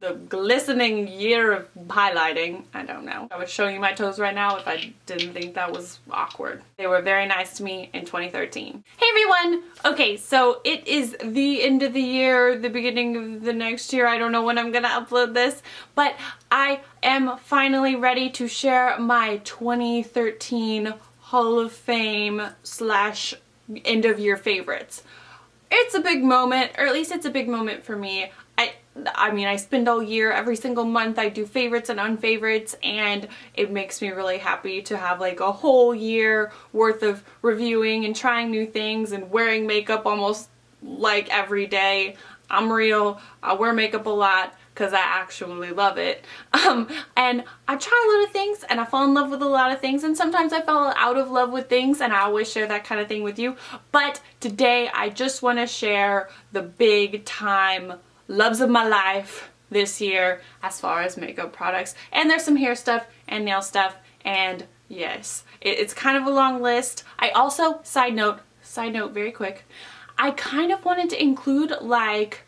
the glistening year of highlighting. I don't know. I would show you my toes right now if I didn't think that was awkward. They were very nice to me in 2013. Hey everyone! Okay, so it is the end of the year, the beginning of the next year. I don't know when I'm gonna upload this, but I am finally ready to share my 2013 Hall of Fame / end of year favorites. It's a big moment, or at least it's a big moment for me. I mean, I spend all year, every single month, I do favorites and unfavorites, and it makes me really happy to have like a whole year worth of reviewing and trying new things and wearing makeup almost like every day. I'm real. I wear makeup a lot because I actually love it. And I try a lot of things and I fall in love with a lot of things, and sometimes I fall out of love with things, and I always share that kind of thing with you. But today I just want to share the big time loves of my life this year as far as makeup products. And there's some hair stuff and nail stuff, and yes, it's kind of a long list. I also, side note very quick, I kind of wanted to include like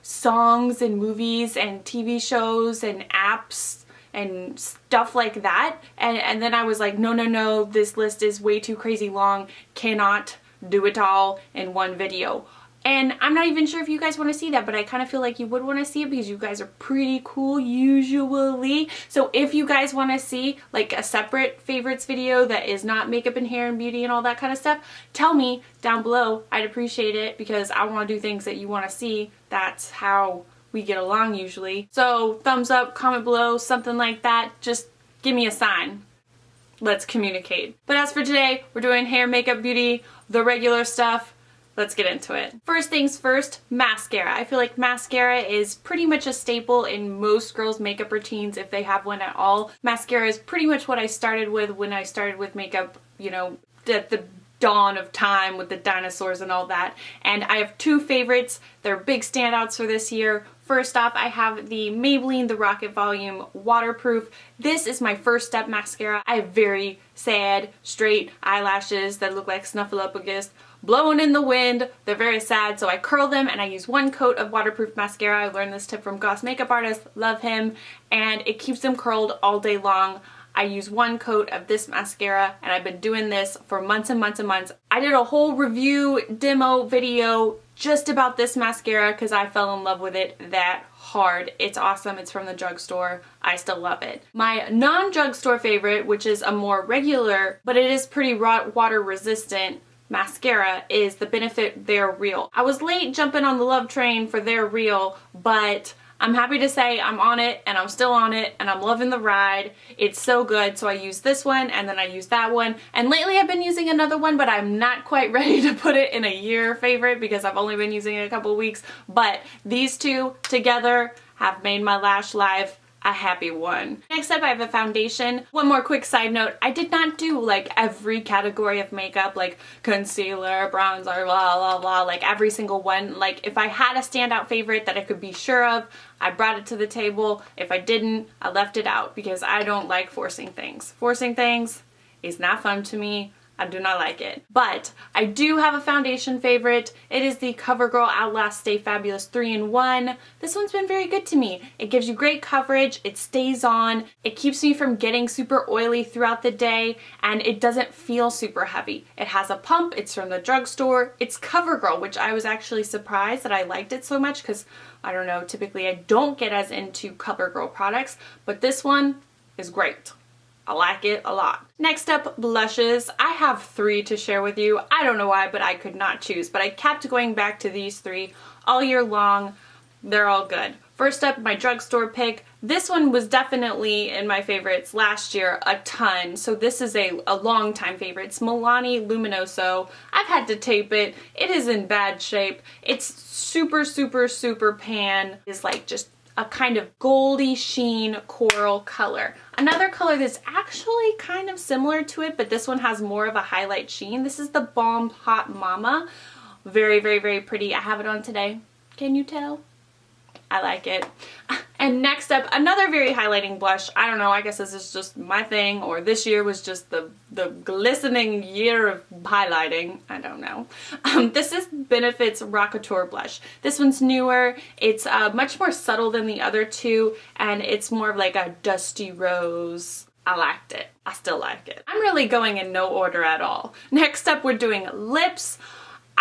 songs and movies and TV shows and apps and stuff like that, and then I was like, no, this list is way too crazy long, cannot do it all in one video. And I'm not even sure if you guys want to see that, but I kind of feel like you would want to see it because you guys are pretty cool usually. So if you guys want to see like a separate favorites video that is not makeup and hair and beauty and all that kind of stuff, tell me down below. I'd appreciate it because I want to do things that you want to see. That's how we get along usually. So thumbs up, comment below, something like that. Just give me a sign. Let's communicate. But as for today, we're doing hair, makeup, beauty, the regular stuff. Let's get into it. First things first, mascara. I feel like mascara is pretty much a staple in most girls' makeup routines if they have one at all. Mascara is pretty much what I started with when I started with makeup, you know, at the dawn of time with the dinosaurs and all that. And I have two favorites. They're big standouts for this year. First off, I have the Maybelline The Rocket Volume Waterproof. This is my first step mascara. I have very sad, straight eyelashes that look like Snuffleupagus blowing in the wind. They're very sad, so I curl them and I use one coat of waterproof mascara. I learned this tip from Goss Makeup Artist, love him, and it keeps them curled all day long. I use one coat of this mascara and I've been doing this for months and months and months. I did a whole review demo video just about this mascara because I fell in love with it that hard. It's awesome. It's from the drugstore. I still love it. My non-drugstore favorite, which is a more regular, but it is pretty water resistant mascara, is the Benefit They're Real. I was late jumping on the love train for They're Real, but I'm happy to say I'm on it and I'm still on it and I'm loving the ride. It's so good. So I use this one and then I use that one. And lately I've been using another one, but I'm not quite ready to put it in a year favorite because I've only been using it a couple weeks. But these two together have made my lash life a happy one. Next up, I have a foundation. One more quick side note, I did not do like every category of makeup, like concealer, bronzer, blah blah blah, like every single one. Like if I had a standout favorite that I could be sure of, I brought it to the table. If I didn't, I left it out because I don't like forcing things. Forcing things is not fun to me. I do not like it. But I do have a foundation favorite. It is the CoverGirl Outlast Stay Fabulous 3-in-1. This one's been very good to me. It gives you great coverage, it stays on, it keeps me from getting super oily throughout the day, and it doesn't feel super heavy. It has a pump, it's from the drugstore, it's CoverGirl, which I was actually surprised that I liked it so much because, I don't know, typically I don't get as into CoverGirl products, but this one is great. I like it a lot. Next up, blushes. I have 3 to share with you. I don't know why, but I could not choose. But I kept going back to these 3 all year long. They're all good. First up, my drugstore pick. This one was definitely in my favorites last year a ton. So this is a long time favorite. It's Milani Luminoso. I've had to tape it. It is in bad shape. It's super, super, super pan. It's like just a kind of goldy sheen coral color. Another color that's actually kind of similar to it, but this one has more of a highlight sheen. This is the Balm Hot Mama. Very, very, very pretty. I have it on today. Can you tell? I like it. And next up, another very highlighting blush. I don't know, I guess this is just my thing, or this year was just the glistening year of highlighting. I don't know. This is Benefit's Rockateur blush. This one's newer. It's much more subtle than the other two, and it's more of like a dusty rose. I liked it. I still like it. I'm really going in no order at all. Next up, we're doing lips.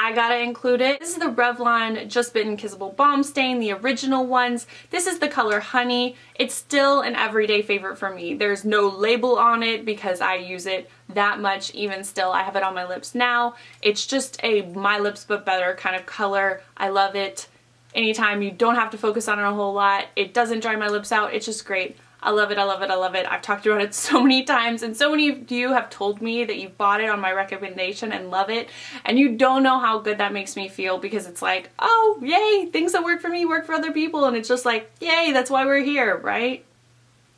I gotta include it. This is the Revlon Just Bitten Kissable Balm Stain, the original ones. This is the color Honey. It's still an everyday favorite for me. There's no label on it because I use it that much. Even still, I have it on my lips now. It's just a my lips but better kind of color. I love it. Anytime you don't have to focus on it a whole lot. It doesn't dry my lips out. It's just great. I love it, I love it, I love it. I've talked about it so many times, and so many of you have told me that you've bought it on my recommendation and love it, and you don't know how good that makes me feel, because it's like, oh, yay, things that work for me work for other people, and it's just like, yay, that's why we're here, right?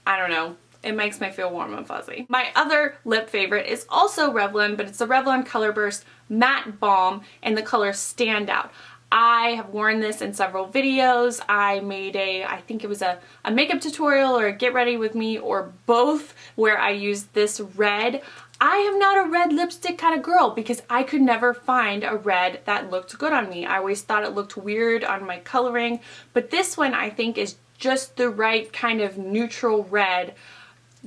I don't know. It makes me feel warm and fuzzy. My other lip favorite is also Revlon, but it's the Revlon Color Burst Matte Balm in the color Standout. I have worn this in several videos. I made I think it was a makeup tutorial or a get ready with me or both, where I used this red. I am not a red lipstick kind of girl because I could never find a red that looked good on me. I always thought it looked weird on my coloring, but this one I think is just the right kind of neutral red.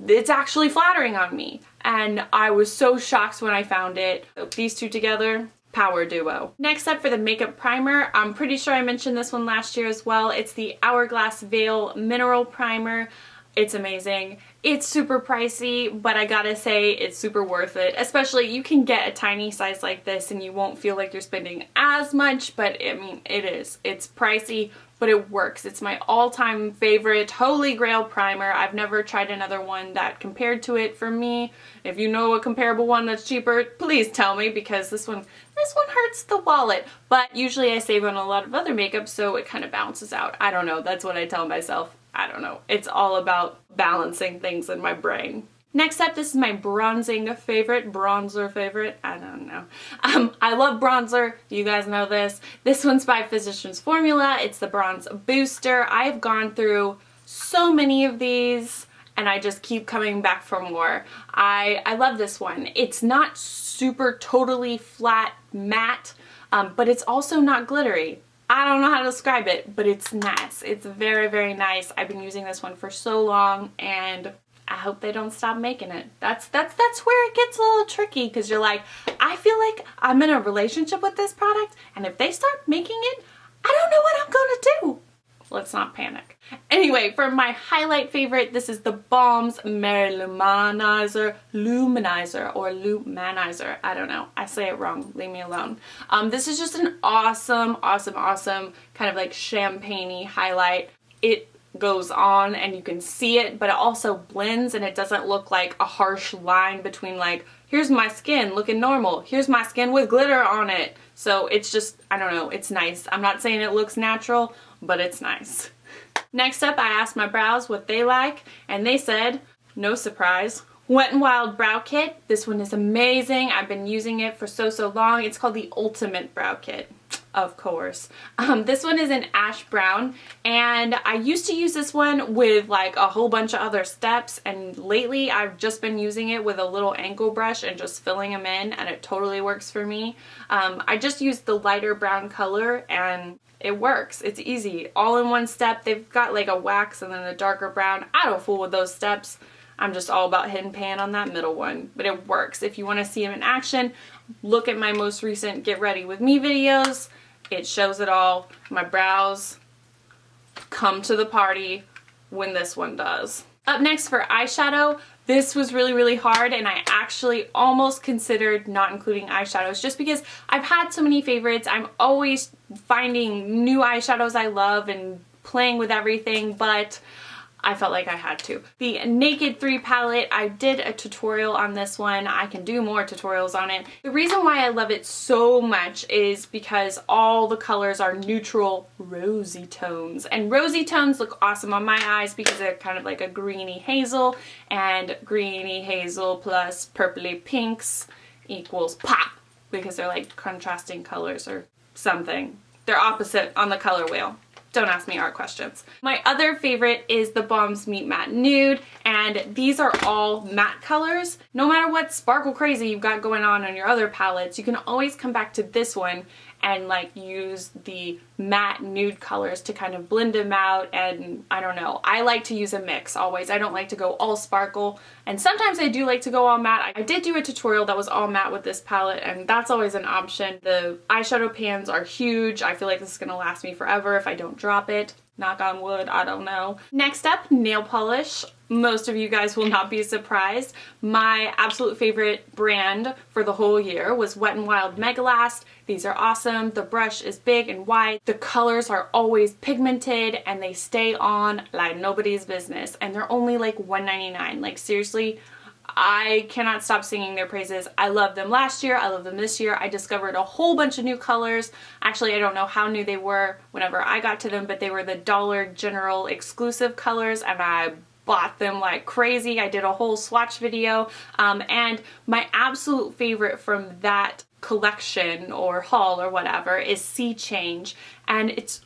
It's actually flattering on me, and I was so shocked when I found it. So these two together, power duo. Next up for the makeup primer, I'm pretty sure I mentioned this one last year as well. It's the Hourglass Veil Mineral Primer. It's amazing. It's super pricey, but I gotta say it's super worth it. Especially you can get a tiny size like this and you won't feel like you're spending as much, but I mean, it is. It's pricey, but it works. It's my all-time favorite holy grail primer. I've never tried another one that compared to it for me. If you know a comparable one that's cheaper, please tell me, because this one hurts the wallet. But usually I save on a lot of other makeup, so it kind of balances out. I don't know. That's what I tell myself. I don't know. It's all about balancing things in my brain. Next up, this is my bronzer favorite. I don't know. I love bronzer. You guys know this. This one's by Physicians Formula. It's the Bronze Booster. I've gone through so many of these, and I just keep coming back for more. I love this one. It's not super totally flat matte, but it's also not glittery. I don't know how to describe it, but it's nice. It's very, very nice. I've been using this one for so long, and I hope they don't stop making it. That's where it gets a little tricky, because you're like, I feel like I'm in a relationship with this product, and if they start making it, I don't know what I'm gonna do. Let's not panic. Anyway, for my highlight favorite, this is the Balm's Luminizer, or Lumanizer. I don't know. I say it wrong. Leave me alone. This is just an awesome, awesome, awesome kind of like champagne-y highlight. It goes on and you can see it, but it also blends, and it doesn't look like a harsh line between like, here's my skin looking normal, here's my skin with glitter on it. So it's just, I don't know, it's nice. I'm not saying it looks natural, but it's nice. Next up, I asked my brows what they like, and they said, no surprise, Wet n Wild Brow Kit. This one is amazing. I've been using it for so long. It's called the Ultimate Brow Kit. Of course. This one is in ash brown, and I used to use this one with like a whole bunch of other steps, and lately I've just been using it with a little angle brush and just filling them in, and it totally works for me. I just used the lighter brown color and it works. It's easy. All in one step. They've got like a wax and then a darker brown. I don't fool with those steps. I'm just all about hidden pan on that middle one, but it works. If you want to see them in action, look at my most recent Get Ready With Me videos. It shows it all. My brows come to the party when this one does. Up next for eyeshadow, this was really, really hard, and I actually almost considered not including eyeshadows just because I've had so many favorites. I'm always finding new eyeshadows I love and playing with everything, but I felt like I had to. The Naked 3 palette, I did a tutorial on this one. I can do more tutorials on it. The reason why I love it so much is because all the colors are neutral rosy tones. And rosy tones look awesome on my eyes because they're kind of like a greeny hazel, and greeny hazel plus purpley pinks equals pop, because they're like contrasting colors or something. They're opposite on the color wheel. Don't ask me art questions. My other favorite is the Balms Meet Matte Nude, and these are all matte colors. No matter what sparkle crazy you've got going on your other palettes, you can always come back to this one and like use the matte nude colors to kind of blend them out. And I don't know, I like to use a mix always. I don't like to go all sparkle, and sometimes I do like to go all matte. I did do a tutorial that was all matte with this palette, and that's always an option. The eyeshadow pans are huge. I feel like this is gonna last me forever if I don't drop it. Knock on wood, I don't know. Next up, nail polish. Most of you guys will not be surprised. My absolute favorite brand for the whole year was Wet n Wild Mega Last. These are awesome. The brush is big and wide. The colors are always pigmented and they stay on like nobody's business. And they're only like $1.99. Like seriously, I cannot stop singing their praises. I loved them last year. I love them this year. I discovered a whole bunch of new colors. Actually, I don't know how new they were whenever I got to them, but they were the Dollar General exclusive colors, and I bought them like crazy. I did a whole swatch video. And my absolute favorite from that collection or haul or whatever is Sea Change. And it's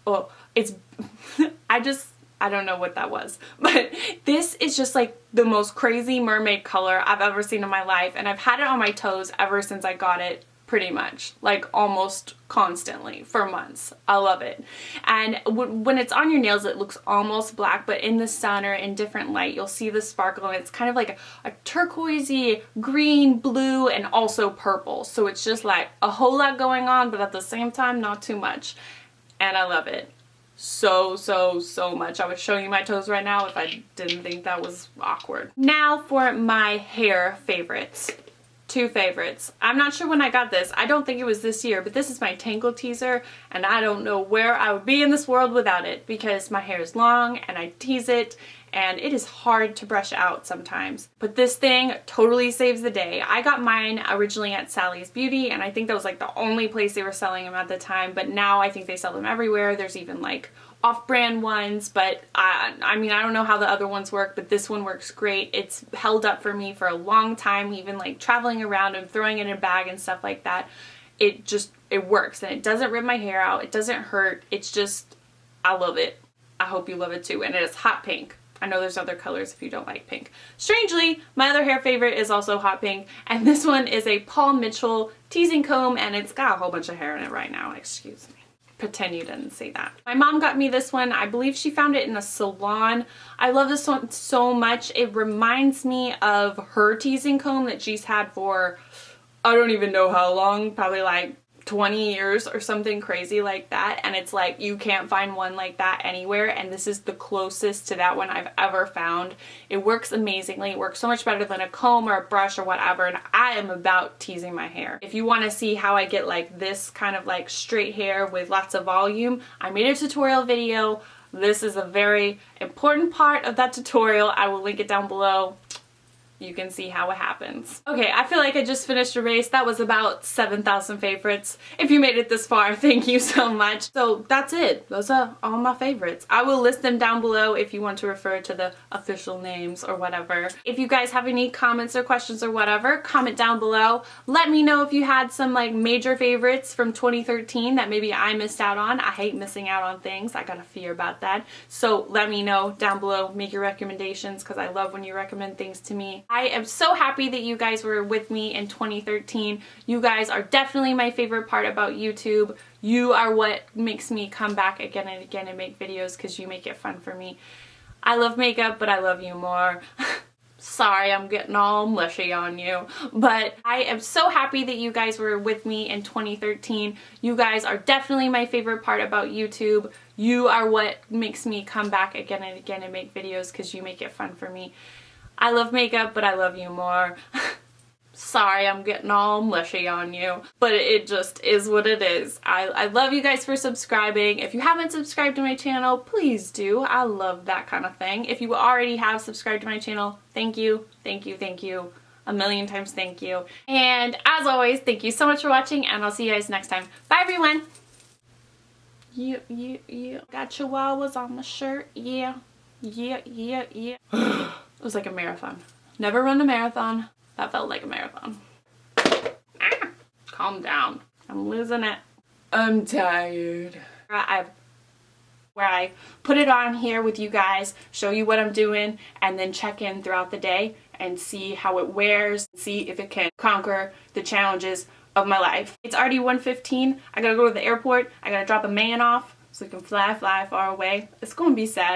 I don't know what that was, but this is just like the most crazy mermaid color I've ever seen in my life, and I've had it on my toes ever since I got it, pretty much, like almost constantly for months. I love it. And when it's on your nails, it looks almost black, but in the sun or in different light, you'll see the sparkle, and it's kind of like a turquoisey, green, blue, and also purple. So it's just like a whole lot going on, but at the same time, not too much. And I love it so much. I would show you my toes right now if I didn't think that was awkward. Now for my hair favorites. Two favorites. I'm not sure when I got this. I don't think it was this year, but this is my Tangle Teaser, and I don't know where I would be in this world without it because my hair is long and I tease it and it is hard to brush out sometimes. But this thing totally saves the day. I got mine originally at Sally's Beauty, and I think that was like the only place they were selling them at the time, but now I think they sell them everywhere. There's even like off-brand ones, but I mean, I don't know how the other ones work, but this one works great. It's held up for me for a long time, even like traveling around and throwing it in a bag and stuff like that. It works, and it doesn't rip my hair out. It doesn't hurt. It's just, I love it. I hope you love it too. And it is hot pink. I know there's other colors if you don't like pink. Strangely, my other hair favorite is also hot pink, and this one is a Paul Mitchell teasing comb, and it's got a whole bunch of hair in it right now. Excuse me. Pretend you didn't see that. My mom got me this one. I believe she found it in a salon. I love this one so much. It reminds me of her teasing comb that she's had for, I don't even know how long, probably like 20 years or something crazy like that, and it's like you can't find one like that anywhere, and this is the closest to that one I've ever found. It works amazingly. It works so much better than a comb or a brush or whatever, and I am about teasing my hair. If you want to see how I get like this kind of like straight hair with lots of volume, I made a tutorial video. This is a very important part of that tutorial. I will link it down below. You can see how it happens. Okay, I feel like I just finished a race. That was about 7,000 favorites. If you made it this far, thank you so much. So that's it. Those are all my favorites. I will list them down below if you want to refer to the official names or whatever. If you guys have any comments or questions or whatever, comment down below. Let me know if you had some like major favorites from 2013 that maybe I missed out on. I hate missing out on things. I got a fear about that. So let me know down below. Make your recommendations because I love when you recommend things to me. I am so happy that you guys were with me in 2013. You guys are definitely my favorite part about YouTube. You are what makes me come back again and again and make videos because you make it fun for me. I love makeup, but I love you more. Sorry, I'm getting all mushy on you, but I am so happy that you guys were with me in 2013. You guys are definitely my favorite part about YouTube. You are what makes me come back again and again and make videos because you make it fun for me. I love makeup, but I love you more. Sorry, I'm getting all mushy on you, but it just is what it is. I love you guys for subscribing. If you haven't subscribed to my channel, please do. I love that kind of thing. If you already have subscribed to my channel, thank you, thank you, thank you. A million times thank you. And as always, thank you so much for watching, and I'll see you guys next time. Bye, everyone. You got chihuahuas on the shirt? Yeah. It was like a marathon. Never run a marathon. That felt like a marathon. Ah, calm down. I'm losing it. I'm tired. where I put it on here with you guys, show you what I'm doing, and then check in throughout the day and see how it wears, see if it can conquer the challenges of my life. It's already 1:15. I gotta go to the airport. I gotta drop a man off so he can fly far away. It's gonna be sad.